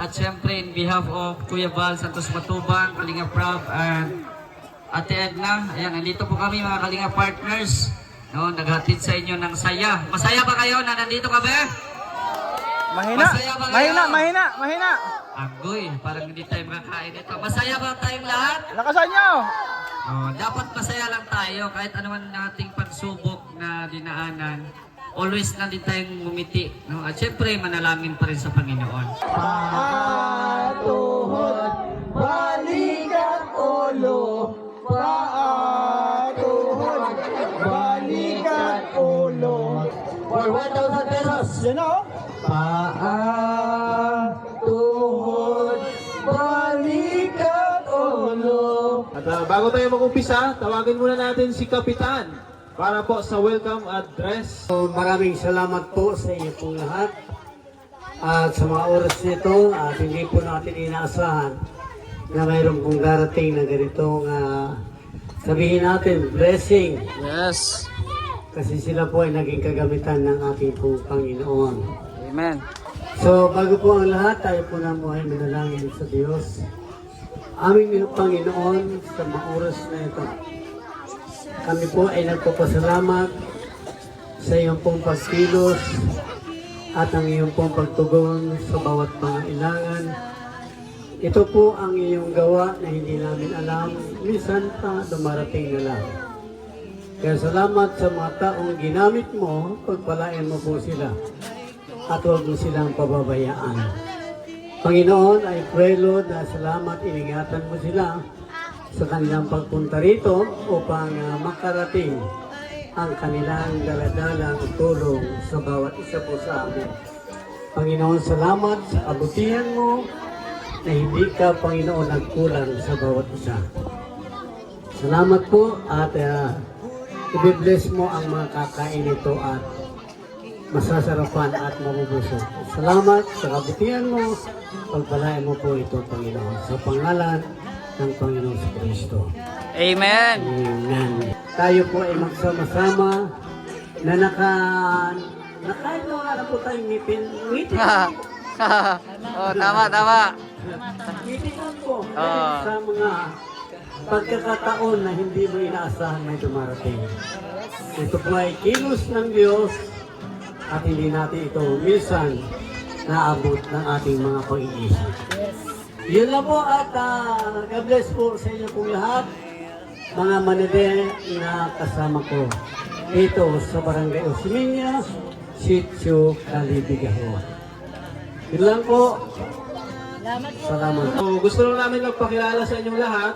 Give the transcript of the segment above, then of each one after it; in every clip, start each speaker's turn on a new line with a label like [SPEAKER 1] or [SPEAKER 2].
[SPEAKER 1] At syempre, in behalf of Kuya Val Santos Matubang, Kalinga Prab, and Ate Edna, ayan, nandito po kami mga Kalinga partners. No, naghatid sa inyo ng saya. Masaya ba kayo na nandito kami?
[SPEAKER 2] Mahina, mahina.
[SPEAKER 1] Agoy, parang hindi tayo makakain ito. Masaya ba tayong lahat?
[SPEAKER 2] Lakasan nyo!
[SPEAKER 1] Oh, dapat masaya lang tayo kahit anuman nating pagsubok na dinaanan. Always nandito tayong ngumiti. No? At syempre, manalangin pa rin sa Panginoon.
[SPEAKER 2] Paatuhod, balik at ulo. Paatuhod, balik at ulo. For 1,000 pesos. Yan o. Paatuhod, balik at ulo.
[SPEAKER 3] At bago tayo mag-umpisa, tawagin muna natin si Kapitan para po sa welcome address.
[SPEAKER 4] So, maraming salamat po sa inyo pong lahat. At sa mga oras nito, at hindi po natin inaasahan na mayroon pong darating na ganitong sabihin natin, blessing.
[SPEAKER 2] Yes.
[SPEAKER 4] Kasi sila po ay naging kagamitan ng ating pong Panginoon.
[SPEAKER 2] Amen.
[SPEAKER 4] So, bago po ang lahat, tayo po na mo ay manalangin sa Diyos. Aming Panginoon, sa mga oras na ito, kami po ay nagpapasalamat sa iyong pong pagkilos at ang iyong pong pagtugon sa bawat mga ilangan. Ito po ang iyong gawa na hindi namin alam, minsan pa dumarating na lang. Kaya salamat sa mga taong ginamit mo, pagpalain mo po sila at huwag mo silang pababayaan. Panginoon, I pray Lord na salamat, iningatan mo sila sa kanilang pagpunta rito upang makarating ang kanilang daladalang tulong sa bawat isa po sa amin. Panginoon, salamat sa kabutihan mo na hindi ka, Panginoon, nagkulang sa bawat isa. Salamat po at i-bless mo ang mga kakain nito at masasarapan at mabubusog. Salamat sa kabutihan mo, pagpalain mo po ito, Panginoon, sa pangalan ng Panginoon sa Kristo.
[SPEAKER 2] Amen.
[SPEAKER 4] Amen. Tayo po ay magsama-sama na kahit mga po tayong ngipin.
[SPEAKER 2] Oh, tama.
[SPEAKER 4] Ngipin po. Sa mga pagkakataon na hindi mo inaasahan may dumarating. Ito po ay kilos ng Diyos at hindi natin ito minsan naabot ng ating mga pag-iisip. Yun lang po at God bless po sa inyo pong lahat, mga manade na kasama ko dito sa Barangay Osiminya, Sitio Calibigaho. Yun lang po. Salamat.
[SPEAKER 3] So, gusto lang namin magpakilala sa inyong lahat.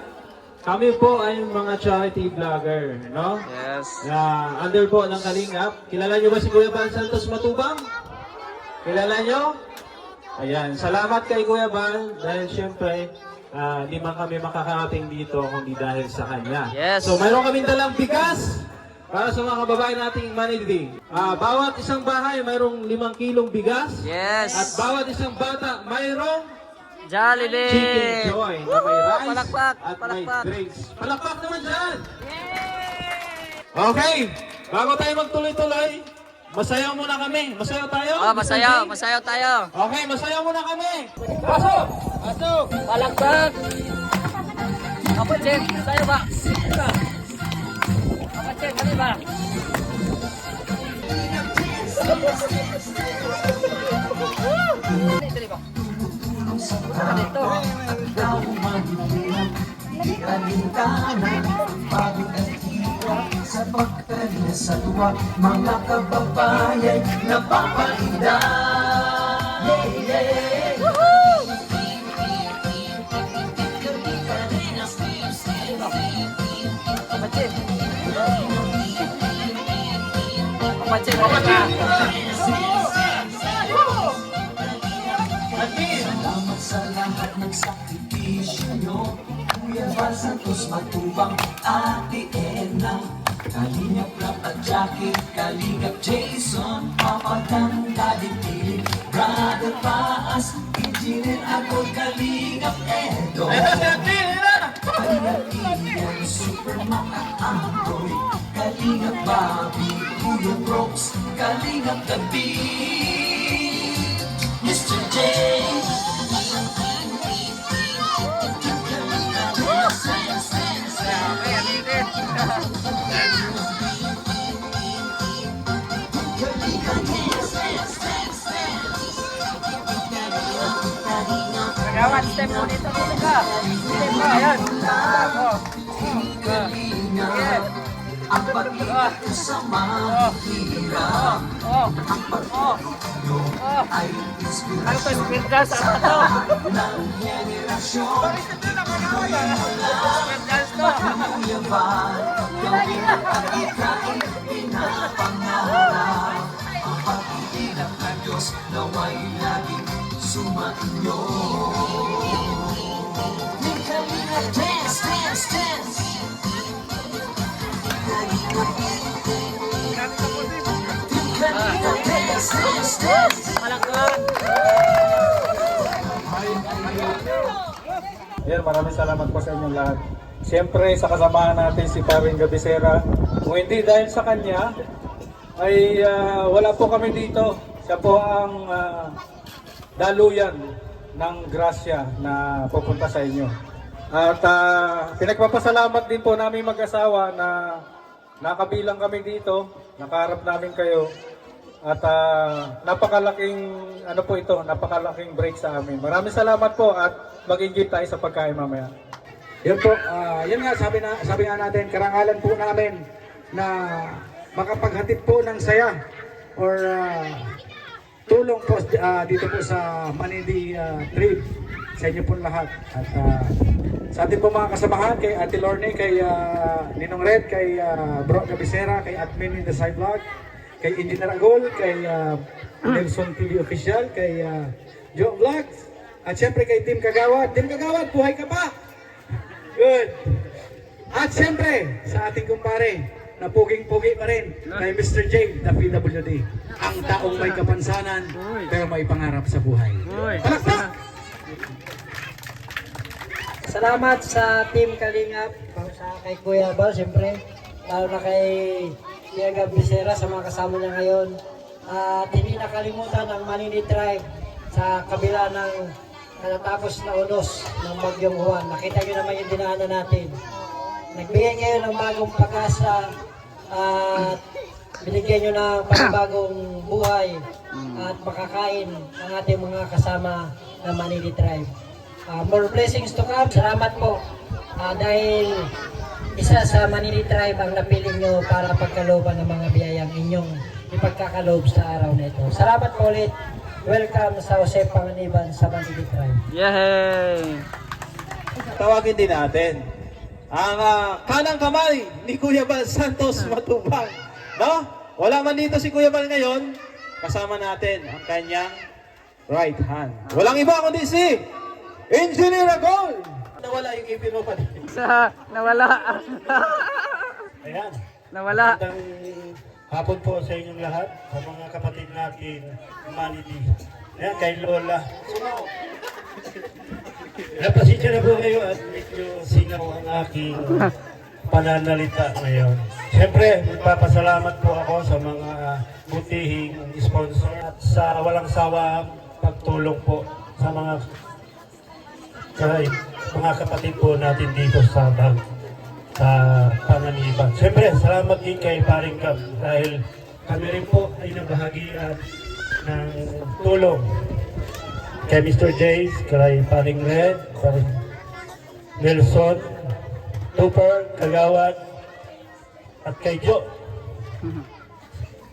[SPEAKER 3] Kami po ay mga charity vlogger, no?
[SPEAKER 2] Yes.
[SPEAKER 3] Under po ng Kalingap. Kilala nyo ba si Kuya Val Santos Matubang? Kilala nyo? Ayan, salamat kay Kuya Val dahil syempre di man kami makakarating dito kundi dahil sa kanya.
[SPEAKER 2] Yes.
[SPEAKER 3] So mayroon kaming dalang bigas para sa mga kababayan nating manigdi. Bawat isang bahay mayroong 5 kilong bigas.
[SPEAKER 2] Yes.
[SPEAKER 3] At bawat isang bata mayroong
[SPEAKER 2] Jollibee.
[SPEAKER 3] Chicken Joy na may rice
[SPEAKER 2] Palakpak,
[SPEAKER 3] at
[SPEAKER 2] palakpak.
[SPEAKER 3] may drinks. Palakpak naman dyan! Okay, bago tayo magtuloy-tuloy, masayaw muna kami. Masayaw tayo?
[SPEAKER 2] Oh, masayaw tayo.
[SPEAKER 3] Okay, masayaw muna kami. Pasok! Pasok!
[SPEAKER 2] Palakpak. Kapatid, tayo ba? Kapatid, kali ba? Dali ba? Dito.
[SPEAKER 5] Di alintanan, pagod at hirap sa pagkaliya sa tuwa, mga kababayan napapainda.
[SPEAKER 2] Kapatid. Kapatid, kali ba?
[SPEAKER 5] Salamat sa lahat ng sakripisyo nyo, Kuya Val Santos Matubang, Ate Edna, Kalingap Rap at Jackie, Kalingap Jason, Papa Dan, Daddy Philip, Brother Paas, Engineer ako, Kalingap Edo, Kalingap Ian, Super Maka Andoy, Kalingap Bobby, Kuya Brooks, Kalingap Gabi, Mr. J,
[SPEAKER 1] Gawat step mo dito ka. Step mo, ayan. Step mo. Sige.
[SPEAKER 5] Ang pag-ibig sa mga hirap. Ang pag-ibig ay inspirasyon.
[SPEAKER 1] Ano to, speed dance? Ano to?
[SPEAKER 5] Ng henerasyon.
[SPEAKER 1] Speed dance to.
[SPEAKER 5] Kuya Bal, gawin ang pagkikain, pinapangarap. Ang pag-ibig ng Diyos naway laging sumainyo. Kalinga, dance, dance, dance. Kalinga, dance, dance, dance.
[SPEAKER 1] Malakad.
[SPEAKER 3] Yan, maraming salamat po sa inyong lahat. Siyempre, sa kasamahan natin si Paring Gabisera. Kung hindi dahil sa kanya, ay wala po kami dito. Siya po ang daluyan ng grasya na pupunta sa inyo. At pinagpapasalamat din po namin mag-asawa na nakabilang kami dito, nakaharap namin kayo. At napakalaking ano po ito, napakalaking break sa amin. Maraming salamat po at mag-enjoy tayo sa pagkain mamaya.
[SPEAKER 6] Yun po, yun nga sabi nga natin, karangalan po namin na makapaghatid po ng saya or tulong po dito po sa Manidi trip sa inyo po lahat. At sa ating po mga kasamahan, kay Ate Lorne, kay Ninong Red, kay Bro Gabisera, kay Admin in the Side Vlog, kay Engineer Agol, kay Nelson TV Official, kay Joe Vlogs, at syempre kay Team Kagawad. Team Kagawad, buhay ka pa! Good! At syempre, sa ating kumpare, na puging-pugi pa rin, kay Mr. J, the PWD. Ang taong may kapansanan, pero may pangarap sa buhay. Palakpak!
[SPEAKER 4] Salamat sa Team Kalingap, sa kay Kuya Bal, siyempre, lalo na kay Kuya Gabisera sa mga kasama niya ngayon. At hindi nakalimutan ang Manini Tribe sa kabila ng natapos na unos ng Bagyong Juan. Nakita nyo naman yung dinaanan natin. Nagbigay ngayon ng bagong pag-asa at binigyan nyo ng panibagong buhay at makakain ang ating mga kasama ng Manini Tribe. More blessings to come. Salamat po dahil isa sa Manini Tribe ang napili nyo para pagkalooban ng mga biyayang inyong ipagkakaloob sa araw na ito. Salamat po ulit. Welcome sa Jose Panganiban sa Manini Tribe.
[SPEAKER 1] Yay!
[SPEAKER 3] Tawagin din natin ang kanang kamay ni Kuya Bal Santos Matubang. No? Wala man dito si Kuya Bal ngayon, kasama natin ang kanyang right hand. Walang iba kundi si Engineer Agol! Nawala yung ipin mo pa din.
[SPEAKER 1] Nawala.
[SPEAKER 3] Ayan.
[SPEAKER 1] Nawala.
[SPEAKER 7] Magandang hapon po sa inyong lahat, sa mga kapatid natin, Manidi. Ayan, kay Lola. Napasensya na po kayo at medyo singaw ang aking pananalita ngayon. Siyempre, magpapasalamat po ako sa mga butihing sponsor at sa walang sawang pagtulong po sa mga kapatid po natin dito sa Panganiban. Siyempre, salamat din kay Paring Gab dahil kami rin po ay nabahagian ng tulong kay Mr. Jace, kay Paring Red, Paring Nelson, Tupper, Kagawad, at kay Jo.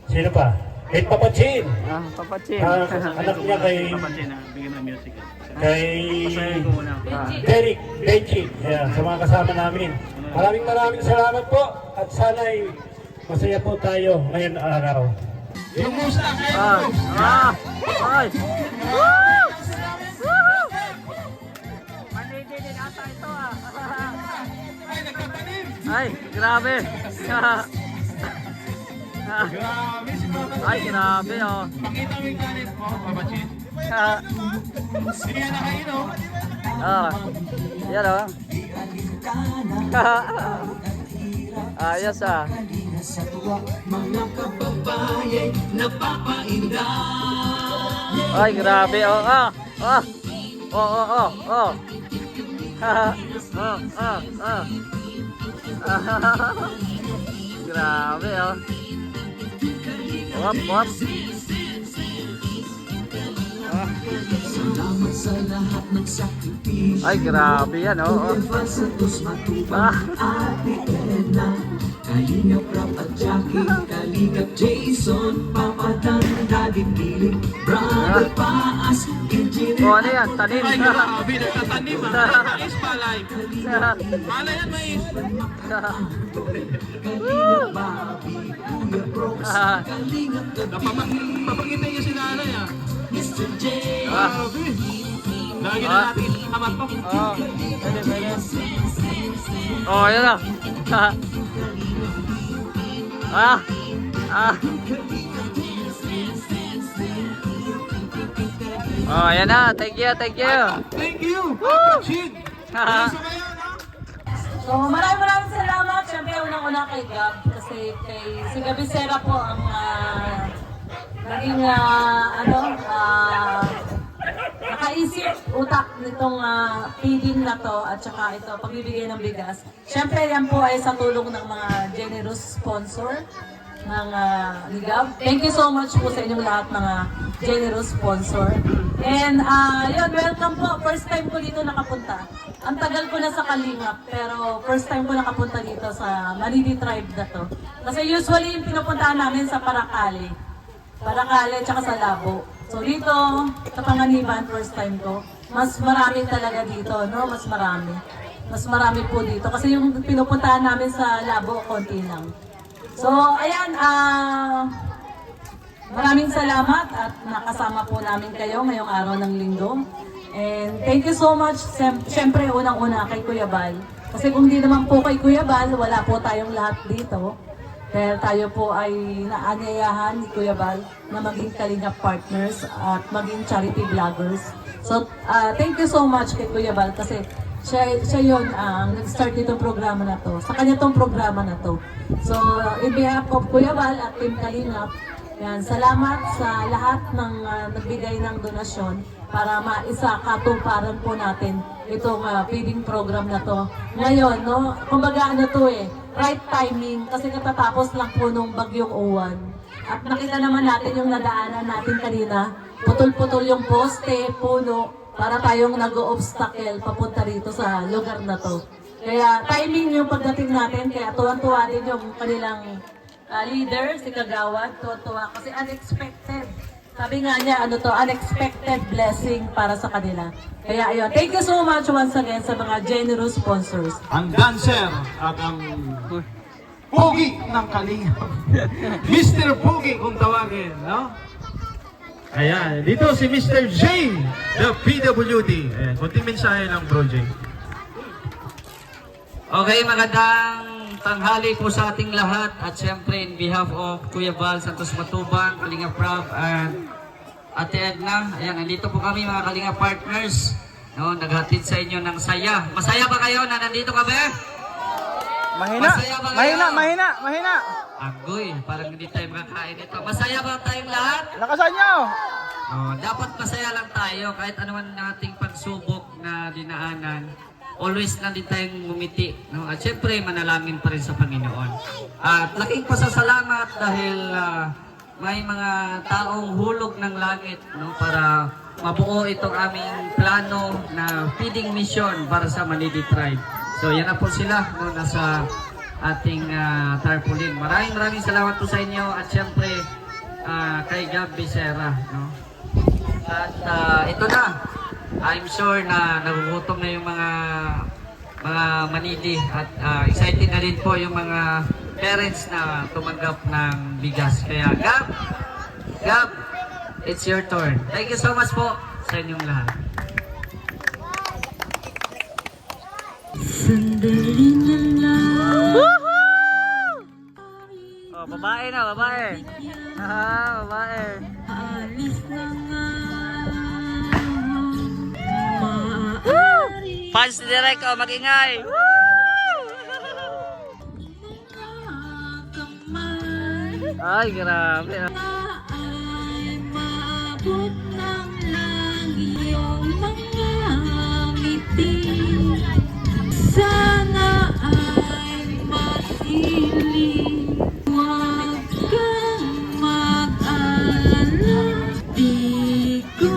[SPEAKER 7] Sino pa? Kay Papachin.
[SPEAKER 1] Papachin.
[SPEAKER 7] Anak niya kay
[SPEAKER 1] bigyan ng music.
[SPEAKER 7] kay Derek, Benji, sa mga kasama namin. Maraming salamat po at sana'y masaya po tayo ngayon araw. Yung musa kayo!
[SPEAKER 1] Ay! Woo! Woo! Manidi din ata ito Ay, grabe! Ay, grabe oh!
[SPEAKER 3] Pakita mo yung galit mo, Papachin. Sige na kayo,
[SPEAKER 1] Yan oh! Ayos
[SPEAKER 5] Sa tuwa, mga kababayan, napapainda.
[SPEAKER 1] Ay, grabe oh! Oh! Grabe oh! Wap!
[SPEAKER 5] Salamat sa lahat ng sakripisyo.
[SPEAKER 1] Ay, grabe yan, oo.
[SPEAKER 5] Kuya Val Santos Matubang, Ate Elena, Kalingap Rap at Jackie, Kalingap Jason, Papa Dan, Daddy Piling, Brother Paas, Engineer.
[SPEAKER 1] O, ano yan? Tanim.
[SPEAKER 3] Ay, grabe, nagtatanim ah. Mais palay. Palay yan, mais.
[SPEAKER 5] Kalingap Bobby, Kuya Brooks, Kalingap Gabi,
[SPEAKER 3] Napapangitay niya si nanay ah.
[SPEAKER 5] Mr. J,
[SPEAKER 3] Grabe. Lagi na natin amat pa.
[SPEAKER 1] Oh, ayan na. Ah. Ah. Oh, ayan na. Thank you, thank you.
[SPEAKER 3] Thank you. Chin.
[SPEAKER 8] So maraming salamat. Siyempre unang-una kay Gab kasi si Gabi Sera po ang naging nakaisip utak nitong feeding na to at saka ito pagbibigay ng bigas. Siyempre yan po ay sa tulong ng mga generous sponsor ng ni Gab. Thank you so much po sa inyong lahat mga generous sponsor. And yun, welcome po. First time ko dito nakapunta. Ang tagal ko na sa Kalingap, pero first time ko nakapunta dito sa Manidi Tribe na to. Kasi usually yung pinupuntahan namin sa Paracale, tsaka sa Labo. So dito, sa Panganiban, first time ko. Mas marami talaga dito, no? Mas marami. Mas marami po dito. Kasi yung pinupuntahan namin sa Labo, konti lang. So, ayan, maraming salamat at nakasama po namin kayo ngayong araw ng linggo. And thank you so much, siyempre unang-una kay Kuya Bal. Kasi kung di naman po kay Kuya Bal, wala po tayong lahat dito. Dahil tayo po ay naanyayahan ni Kuya Bal na maging Kalingap partners at maging charity vloggers. So, thank you so much kay Kuya Bal kasi siya yun ang nag-start nitong programa na to. Sa kanya tong programa na to. So, in behalf of Kuya Bal at Team Kalingap, yan, salamat sa lahat ng nagbigay ng donasyon para maisa katuparan po natin itong feeding program na to. Ngayon, no, kumbaga ano to right timing kasi katatapos lang po nung bagyong uwan. At nakita naman natin yung nadaanan natin kanina, putol-putol yung poste, puno, para tayong nag-o-obstacle papunta rito sa lugar na to. Kaya timing yung pagdating natin, kaya tuwan-tuwa din yung kanilang leader, si Kagawad, tuwa-tuwa kasi unexpected. Sabi nga niya, unexpected blessing para sa kanila. Kaya ayun, thank you so much once again sa mga generous sponsors.
[SPEAKER 3] Ang dancer at ang pogi ng Kalingap. Mr. Pogi kung tawagin, no? Ayan, dito si Mr. J, the PWD. Ayan, kunting mensahe lang bro J.
[SPEAKER 1] Okay, magandang tanghali po sa ating lahat at syempre in behalf of Kuya Val Santos Matubang, Kalingap Rap and Ate Edna. Ayan, nandito po kami mga Kalingap partners. No, naghatid sa inyo ng saya. Masaya ba kayo na nandito kami?
[SPEAKER 2] Mahina,
[SPEAKER 1] Masaya ba kayo?
[SPEAKER 2] mahina.
[SPEAKER 1] Agoy, parang hindi tayo makakain ito. Masaya ba tayong lahat?
[SPEAKER 2] Lakasan nyo!
[SPEAKER 1] Oh, dapat masaya lang tayo kahit anuman nating pagsubok na dinaanan. Always lang din tayong ngumiti. No? At syempre, manalangin pa rin sa Panginoon. At laking pasasalamat dahil may mga taong hulog ng langit no? Para mabuo itong aming plano na feeding mission para sa Manidi Tribe. So yan na po sila no? Nasa ating tarpaulin. Maraming salamat po sa inyo at syempre kay Gab Becerra. No? At ito na. I'm sure na nagugutom na yung mga Manidi at excited na rin po yung mga parents na tumanggap ng bigas. Kaya Gab, it's your turn. Thank you so much po sa inyong lahat.
[SPEAKER 8] Sandali na lang.
[SPEAKER 1] Oh, babae na, babae. Babae.
[SPEAKER 8] Alis na nga.
[SPEAKER 1] Fans ni Direk, oh, mag-ingay. Ay, grabe.
[SPEAKER 8] Ay maabot ng langit iyong mga ngiti. Sana ay masiling. Huwag kang mag-alala. Di ko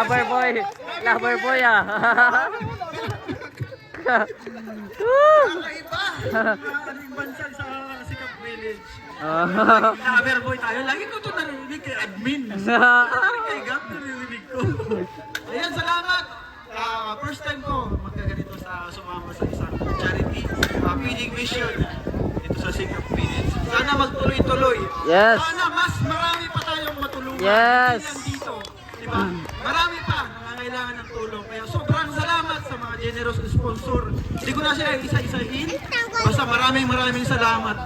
[SPEAKER 1] Lover boy. Lover boy ah.
[SPEAKER 3] Bansag sa Sikap Village.
[SPEAKER 1] Ah.
[SPEAKER 3] Lover boy tayo. Lagi ko ito narinig kay admin. Kay Gap narinig ko. Ayan, salamat. First time ko magkaganito sa sumama sa isang charity feeding mission dito sa Sikap Village. Sana magtuloy-tuloy.
[SPEAKER 1] Yes.
[SPEAKER 3] Sana mas marami pa tayong matulungan.
[SPEAKER 1] Yes.
[SPEAKER 3] Hindi lang dito. Diba? Marami pa nangangailangan ng tulong. Kaya sobrang salamat sa mga generous sponsor. Hindi ko na sila isa-isahin. Basta maraming salamat.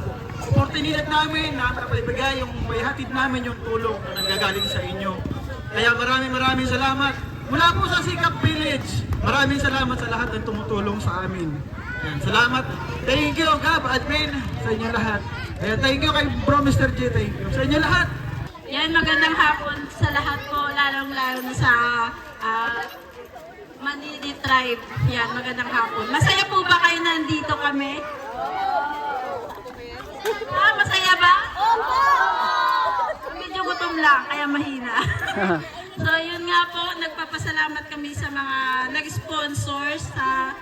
[SPEAKER 3] Oportunidad namin na napaibigay yung may hatid namin yung tulong na nanggagaling sa inyo. Kaya maraming salamat. Mula po sa Sikap Village, maraming salamat sa lahat ng tumutulong sa amin. Ayan, salamat. Thank you, Gab, admin, sa inyo lahat. Ayan, thank you kay Bro Mr. J, thank you. Sa inyo lahat.
[SPEAKER 9] Yan, magandang hapon sa lahat po, lalong-lalo na sa Manili Tribe. Yan, magandang hapon. Masaya po ba kayo nandito kami? Masaya ba? Opo! Medyo gutom lang, kaya mahina. So, yun nga po, nagpapasalamat kami sa mga nag-sponsor sa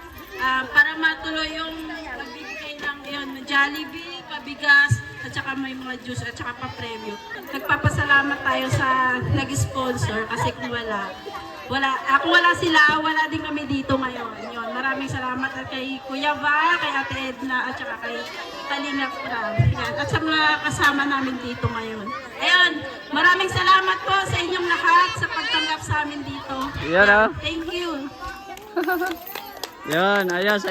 [SPEAKER 9] para matuloy yung nagbibigay ng yun, Jollibee, pabigas, at saka may mga juice, at saka pa-premyo. Nagpapasalamat tayo sa nag-sponsor kasi kung kung wala sila, wala din kami dito ngayon. Yun, maraming salamat at kay Kuya Va, kay Ate Edna, at saka kay Kalinga Prab. At sa mga kasama namin dito ngayon. Ayun, maraming salamat po sa inyong lahat sa pagtanggap sa amin dito.
[SPEAKER 1] Yan ah.
[SPEAKER 9] Thank you.
[SPEAKER 1] Yan, ayos.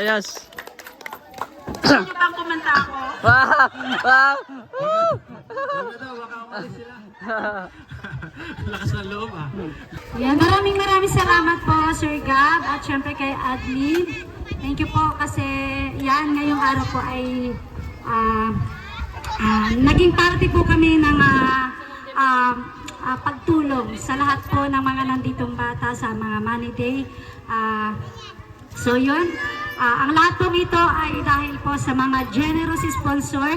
[SPEAKER 9] Gusto nyo bang kumanta ako?
[SPEAKER 1] Wow! Wow!
[SPEAKER 3] Ano daw, baka umalis sila. Lakas ng loob ah.
[SPEAKER 10] Yan, maraming salamat po Sir Gab at syempre kay Admin. Thank you po kasi yan ngayong araw po ay naging party po kami ng pagtulong sa lahat po ng mga nanditong bata sa mga Money Day. So yun, ang lahat po ito ay dahil po sa mga generous sponsor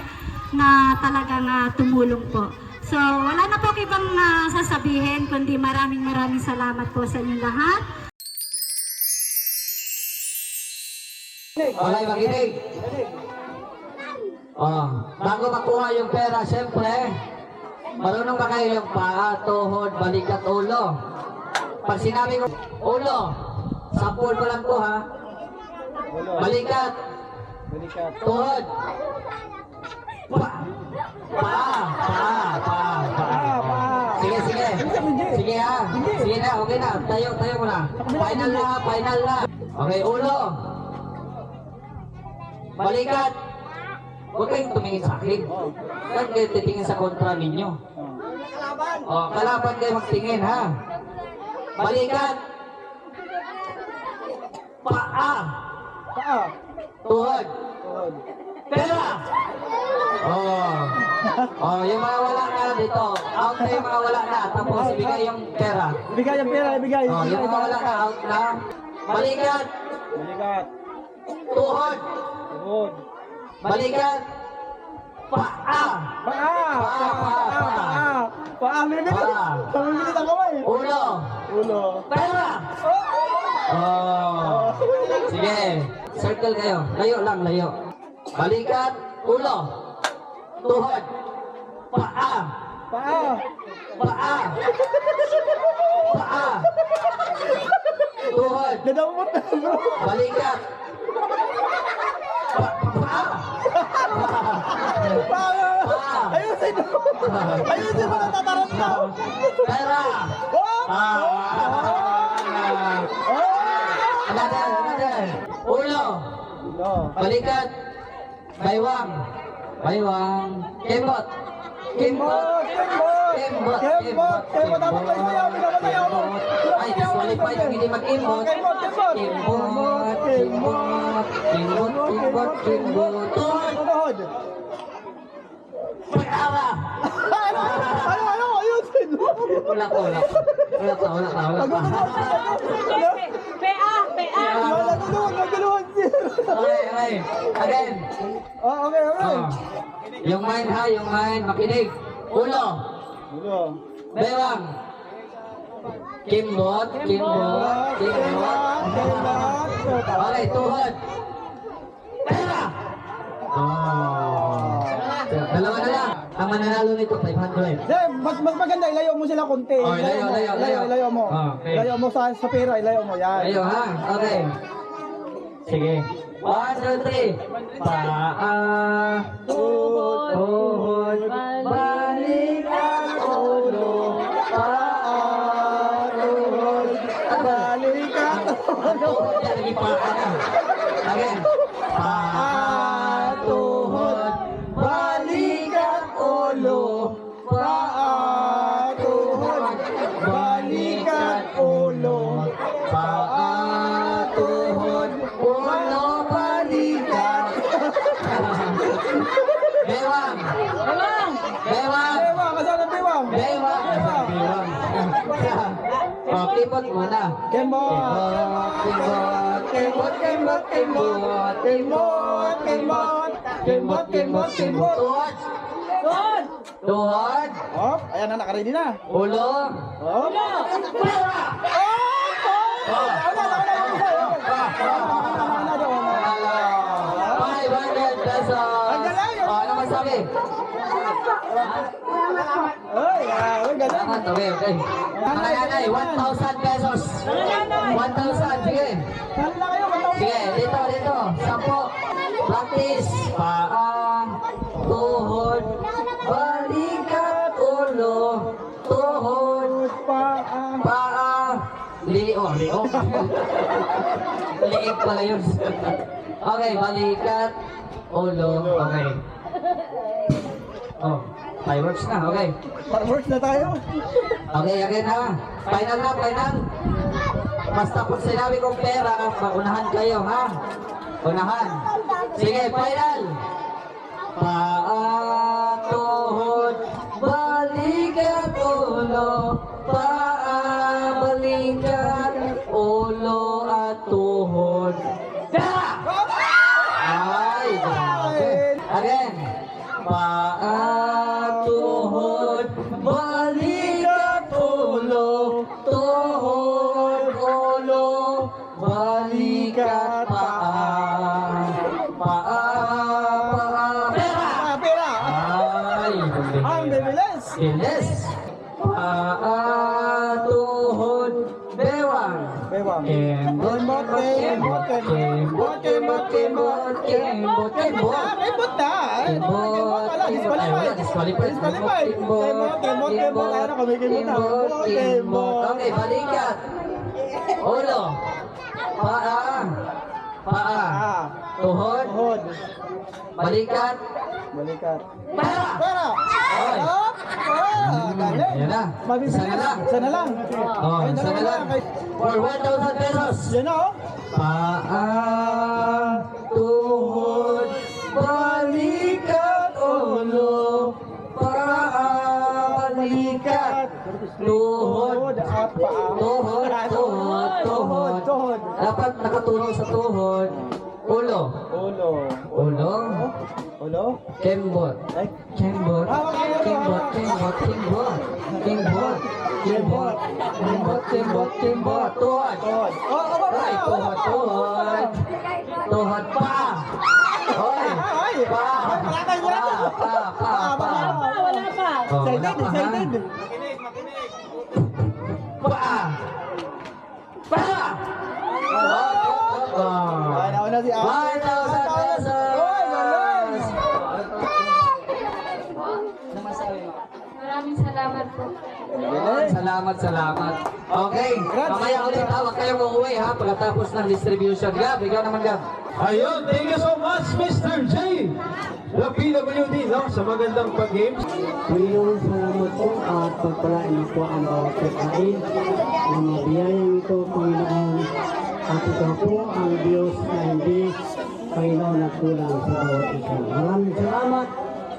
[SPEAKER 10] na talagang tumulong po. So wala na po ibang sasabihin kundi maraming salamat po sa inyong lahat.
[SPEAKER 2] Okay, makinig. Bago makuha yung pera, siyempre, marunong ba kayo yung paa, tuhod, balikat, ulo? Pag sinabi ko, ulo, sampul ko lang po ha. Balikat, tuhod, paa. Sige ha. Sige na, okay na. Tayo mo na. Final na. Okay, ulo. Balikat. Huwag kayong tumingin sa akin. Huwag kayong titingin sa kontra ninyo. Kalaban kayo magtingin ha. Balikat. Paa. Tuhod. Pera. Yung mga wala na dito. Out na yung mga wala na. Tapos ibigay yung pera.
[SPEAKER 6] Ibigay.
[SPEAKER 2] Yung mga wala na, out na. Balikat. Tuhod. Balikat. Paa. Ulo. Pera. Sige. Circle kayo. Layo. Balikat. Ulo. Tuhod. Paa. Tuhod. Balikat. Ayusin mo na tatarot ka. Pera. Another. Ulo. Balikat. Baywang. Kembot. Ay, disqualified yung hindi mag-kembot. Kembot. Tuhod. Pag-ara. Ayusin mo. Wala ka. Okay. Again.
[SPEAKER 6] Okay.
[SPEAKER 2] Yung mind, makinig. Ulo. Bewang. Kimbot. Okay, tuhod. Pera! Dalawa na lang. Ang mananalo nito, 500.
[SPEAKER 6] Mas maganda, ilayo mo sila konti.
[SPEAKER 2] Oh, ilayo
[SPEAKER 6] mo.
[SPEAKER 2] Okay.
[SPEAKER 6] Ilayo mo sa pera, ilayo mo. Yan.
[SPEAKER 2] Ayo ha, okay. Sige. 1, 2, 3. Paa, tuhod, balik ang ulo. Paa, tuhod, balik ang ulo. Yan, naging paa na. Again. Paa, tuhod, balik ang ulo. Paa, tuhod, balik ang ulo. Paa, tuhod, ulo, balikat. Bewang! Bewang!
[SPEAKER 6] Kasama ng bewang.
[SPEAKER 2] Bewang! Bewang! O, kipot muna.
[SPEAKER 6] Kembot.
[SPEAKER 2] Tuhod! Tuhod!
[SPEAKER 6] Oh, ayan na, nakaready na.
[SPEAKER 2] Ulo!
[SPEAKER 6] Oh.
[SPEAKER 2] Pera! Oh! 500 pesos! O, ano masabi?
[SPEAKER 6] Ay, galing.
[SPEAKER 2] Salamat, okay. Mga nanay, 1,000 pesos. 1,000, sige.
[SPEAKER 6] Saan na kayo?
[SPEAKER 2] Sige, dito. 10. Practice. Paa, tuhod, balikat, ulo, tuhod, paa, liog. Liig pala yun. Okay, balikat, ulo, okay. Oh, fireworks na, okay.
[SPEAKER 6] Fireworks na tayo.
[SPEAKER 2] Okay, again ha. Final na, final. Basta pag sinabi kong pera, paunahan kayo ha. Unahan. Sige, final. Paa, tuhod, balikat, ulo. Paa, balikat, ulo at tuhod. Pera! Ay, grabe. Again. Paa, tuhod, balikat, ulo. Tuhod, ulo, balikat, paa. Paa, pera!
[SPEAKER 6] Pera.
[SPEAKER 2] Ay,
[SPEAKER 6] Ang bibilis.
[SPEAKER 2] bilis. Paa, tuhod, bewang.
[SPEAKER 6] Bewang.
[SPEAKER 2] Kembot.
[SPEAKER 6] Kembot na. Disqualified. Kembot. Ano kami kembot na.
[SPEAKER 2] Okay, balikat. Ulo. Paa. Tuhod.
[SPEAKER 6] Hod.
[SPEAKER 2] Balikat.
[SPEAKER 6] Balikat.
[SPEAKER 2] Pera.
[SPEAKER 6] Pera.
[SPEAKER 2] Ay.
[SPEAKER 6] Galing.
[SPEAKER 2] Yan na.
[SPEAKER 6] Mabibilis.
[SPEAKER 2] Isa na lang.
[SPEAKER 6] Isa na lang.
[SPEAKER 2] Oh, isa na lang. For 1,000 pesos.
[SPEAKER 6] Yan na oh.
[SPEAKER 2] Paa, tuhod, balikat, ulo. Paa, balikat, tuhod.
[SPEAKER 6] At paa.
[SPEAKER 2] Tuhod. Dapat nakatulong sa tuhod. Ulo.
[SPEAKER 6] Ulo.
[SPEAKER 2] Kembot.
[SPEAKER 6] Ay.
[SPEAKER 2] Kembot. Tuhod. Ay, tuhod. Tuhod pa. Hoy. Pa.
[SPEAKER 6] Wala pa.
[SPEAKER 2] Oh,
[SPEAKER 6] Excited.
[SPEAKER 2] Pa.
[SPEAKER 6] Ay, nauna si Ate.
[SPEAKER 2] 1,000 pesos.
[SPEAKER 6] Oy, galing.
[SPEAKER 10] Maraming salamat po.
[SPEAKER 2] Salamat. Okay, mamaya ulit ha, huwag kayong uuwi ha, pagkatapos ng distribution. Gab, ikaw naman Gab.
[SPEAKER 3] Ayun, thank you so much, Mr. J. ng PWD, no? Sa magandang pag-games.
[SPEAKER 4] Panginoon, salamat po at pagpalain niyo po ang bawat pagkain. Ang mabiyayang ito, Panginoon. At ito po ang Diyos na hindi, Panginoon, nagkulang sa bawat isa. Maraming salamat.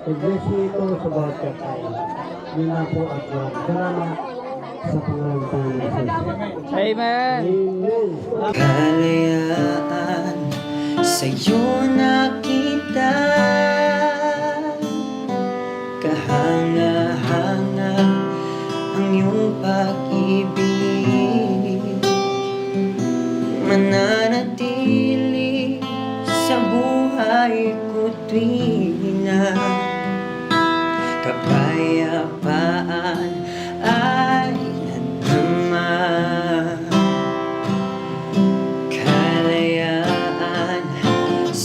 [SPEAKER 4] I-bless niyo ito sa bawat pagkain. Yun na po at salamat sa pangalan ng Jesus.
[SPEAKER 6] Amen.
[SPEAKER 4] Amen.
[SPEAKER 5] Kalayaan sa'yo nakita, kahanga-hanga ang iyong pag-ibig.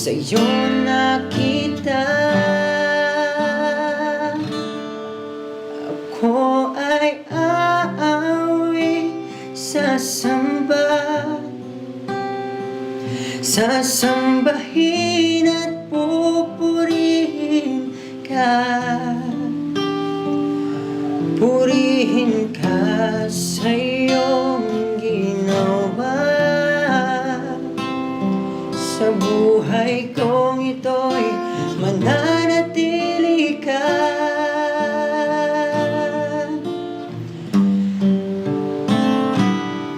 [SPEAKER 5] sa'yo nakita. Ako ay aawi, sasambahin at pupurihin ka sa iyong ginawa. Sa buhay kong ito'y mananatili ka.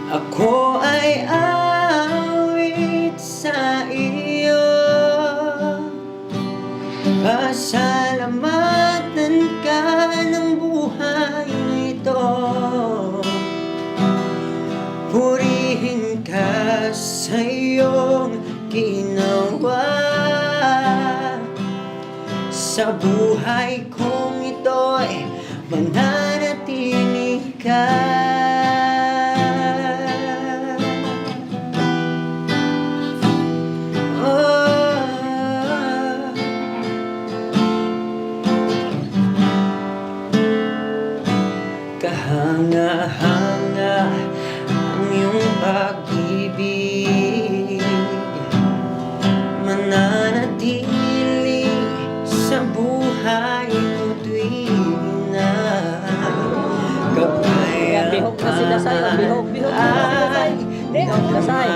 [SPEAKER 5] Ako ay awit sa iyo, pasalamatan ka ng buhay ito. Purihin ka sa iyong ginawa. Sa buhay kong ito'y mananatili ka. Kahanga-hanga ang iyong pag-ibig, mananatili sa buhay mo tuwing na kapayapaan
[SPEAKER 2] Bihog na sila sa'yo. Bihog na Dasay.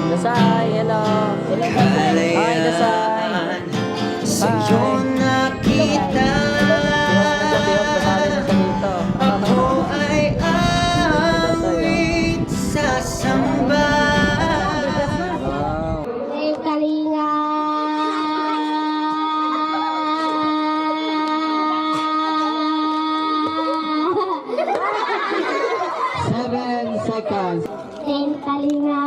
[SPEAKER 2] Dasay, hello. Hi, Dasay.
[SPEAKER 5] sa'yo nakita. Ako ay awit sa samba.
[SPEAKER 10] Kalinga.
[SPEAKER 2] 7 seconds.
[SPEAKER 10] Kalinga.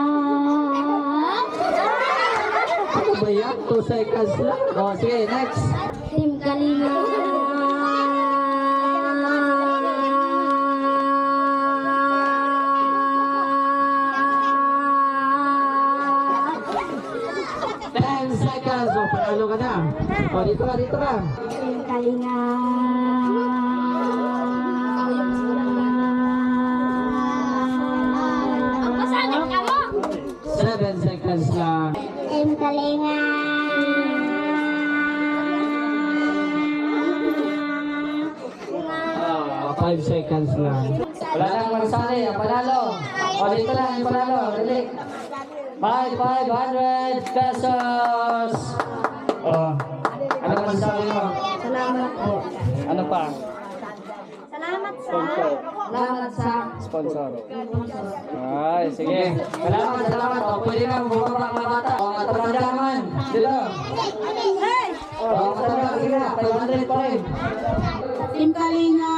[SPEAKER 2] Ano ba yan? 2 seconds lang. O, sige, next.
[SPEAKER 10] Kalinga.
[SPEAKER 2] Seconds. O, panalo ka na. O, dito ka.
[SPEAKER 10] Kalinga.
[SPEAKER 2] 7 seconds lang.
[SPEAKER 10] Kalinga.
[SPEAKER 2] 5 seconds lang. Wala nang magsali. Ang panalo. O, dito lang yung panalo. Dali. 500 pesos. O, ano masasabi mo?
[SPEAKER 10] Salamat po.
[SPEAKER 2] Ano pa?
[SPEAKER 10] Salamat sa
[SPEAKER 2] Sponsor. Ay, sige. Salamat. O, pwede na bumaba ang mga bata. O, matanda naman. Dito. O, matanda. Sige na. 500 pa rin.
[SPEAKER 10] Team Kalinga.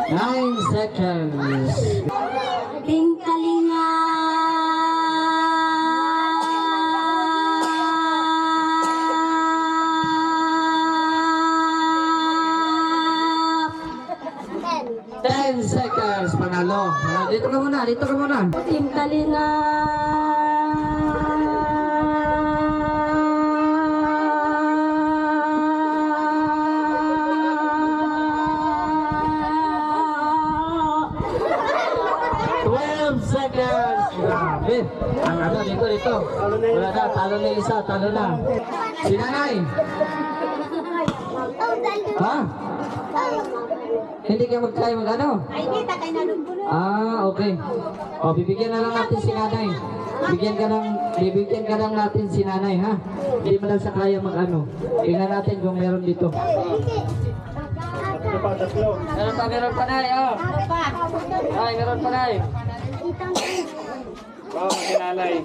[SPEAKER 2] Nine seconds.
[SPEAKER 10] Team Kalinga.
[SPEAKER 2] Ten seconds. Panalo. Dito ka muna.
[SPEAKER 10] Team Kalinga.
[SPEAKER 2] Seconds. Grabe. Ang ano, dito. Wala na, talo na isa, talo na. Si Nanay. Ha? Hindi kayo magkaya mag-ano?
[SPEAKER 10] Ay, kita kay nalunggulo.
[SPEAKER 2] Okay. O, bibigyan na lang natin si Nanay. Bibigyan ka lang natin si Nanay, ha? Hindi mo lang sa kaya mag-ano. Tingnan natin kung meron dito. Meron pa, Nay, oh. Ay, meron pa, Nay. Oo, makinalay.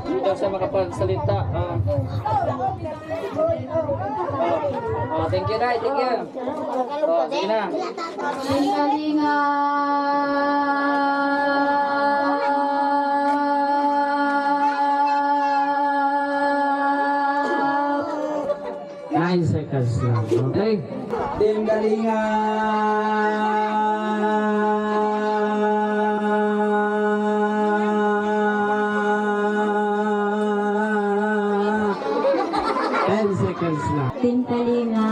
[SPEAKER 2] Hindi daw siya makapagsalita. Thank you, Nay. Thank you. Sige na.
[SPEAKER 10] Team Kalinga.
[SPEAKER 2] 9 seconds lang. Okay. Okay. Team Kalinga. 10 seconds na.
[SPEAKER 10] Team Kalinga.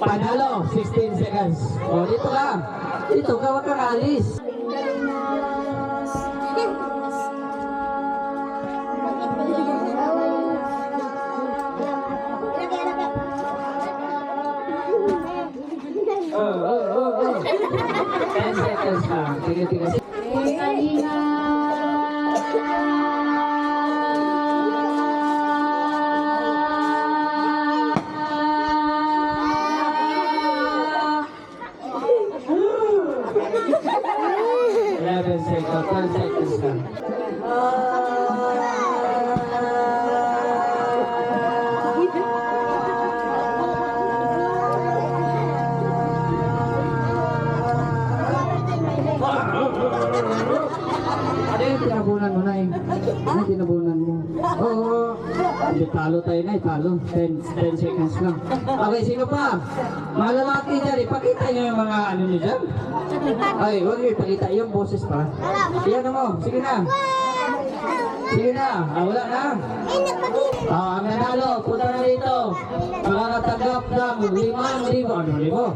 [SPEAKER 2] Panalo, 16 seconds. O, dito ka. Dito ka, wag kang alis. Oh. 10 seconds na. Sige.
[SPEAKER 10] Team Kalinga.
[SPEAKER 2] Seconds, 12 seconds na. Ano yung tinabunan mo na eh? Ano yung tinabunan mo? Oo. Hindi, talo tayo na eh, talo. 10 seconds lang. Okay, sino pa? Mga lalaki dyan, ipakita nyo yung mga ano nyo dyan. Ay, huwag nyo ipakita yung boses pa. Iyan mo, sige na. Sige na, wala na. Ang nanalo, punta na dito. Makakatanggap ng 5,000. Ano,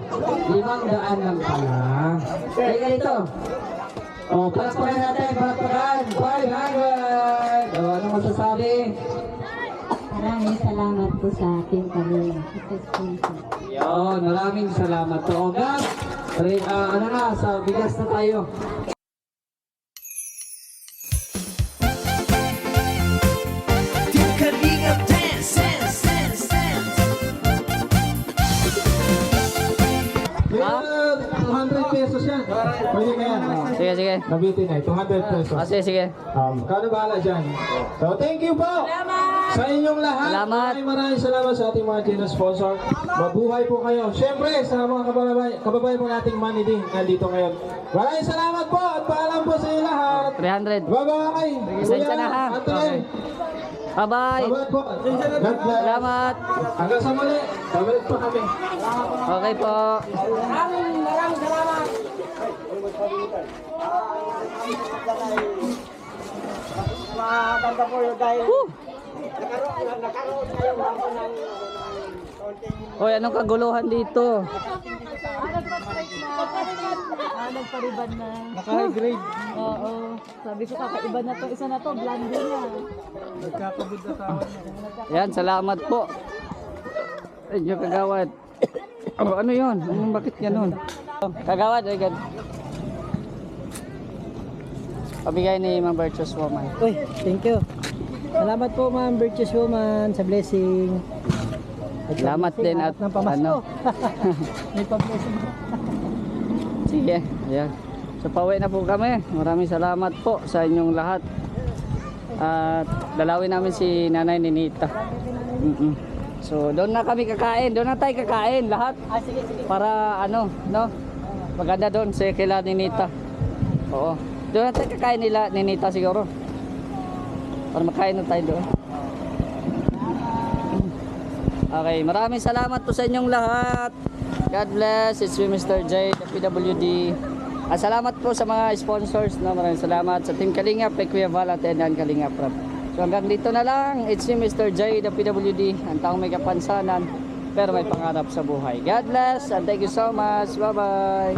[SPEAKER 2] 500 lang pala. Kaya ganito. O, palakpakan natin, palakpakan. 500. O, ano masasabi?
[SPEAKER 10] Maraming salamat po sa Team Kalinga.
[SPEAKER 2] Yun, maraming salamat. O, Gab, ano na, sa bigas na tayo.
[SPEAKER 5] Team Kalinga, dance, dance, dance, dance.
[SPEAKER 3] 200 pesos yan. Pwede na yan.
[SPEAKER 2] Sige.
[SPEAKER 3] Nabitin na, 200 pesos.
[SPEAKER 2] Sige.
[SPEAKER 3] Kano bahala dyan. So, thank you po sa inyong lahat.
[SPEAKER 2] Salamat.
[SPEAKER 3] Maraming salamat sa ating mga generous sponsor. Mabuhay po kayo. Siyempre, sa mga kababayan po nating Money Day, nandito ngayon. Maraming salamat po at paalam po sa inyo lahat.
[SPEAKER 2] 300.
[SPEAKER 3] Bye-bye.
[SPEAKER 2] Pasensya na, ha?
[SPEAKER 3] Anthony.
[SPEAKER 2] Bye-bye.
[SPEAKER 3] Salamat po. God bless.
[SPEAKER 2] Salamat.
[SPEAKER 3] Hanggang sa muli. Babalik po kami.
[SPEAKER 2] Okay po.
[SPEAKER 4] Maganda po yun dahil
[SPEAKER 2] Hoy, anong kaguluhan dito?
[SPEAKER 8] Nagpariban na.
[SPEAKER 3] Naka-high grade.
[SPEAKER 8] Oo. Sabi ko kakaiba na to. Isa na to. Blando na.
[SPEAKER 3] Nagkakabud na tao niya.
[SPEAKER 2] Yan, salamat po. Medyo kagawad. Oh, ano yun? Bakit ganun? Kagawad, ay gan. Pabigay ni Ma'am Virtuous Woman.
[SPEAKER 4] Uy, thank you. Salamat po Ma'am Virtuous Woman sa blessing.
[SPEAKER 2] Salamat din at
[SPEAKER 4] ng pamasko.
[SPEAKER 2] ano.
[SPEAKER 4] May pa-blessing.
[SPEAKER 2] Sige, ayan. So pauwi na po kami. Maraming salamat po sa inyong lahat. At dalawin namin si Nanay Ninita. So doon na kami kakain. Doon na tayo kakain lahat.
[SPEAKER 4] Sige.
[SPEAKER 2] Para ano, no? Maganda doon sa kila Ninita. Oo. Doon na tayo kakain nila Ninita siguro. Para makain na tayo doon. Okay, maraming salamat po sa inyong lahat. God bless. It's me, Mr. J, the PWD. At salamat po sa mga sponsors. No? Maraming salamat sa Team Kalingap, kay Kuya Val at Edan Kalingap. So hanggang dito na lang. It's me, Mr. J, the PWD. Ang taong may kapansanan pero may pangarap sa buhay. God bless and thank you so much. Bye-bye.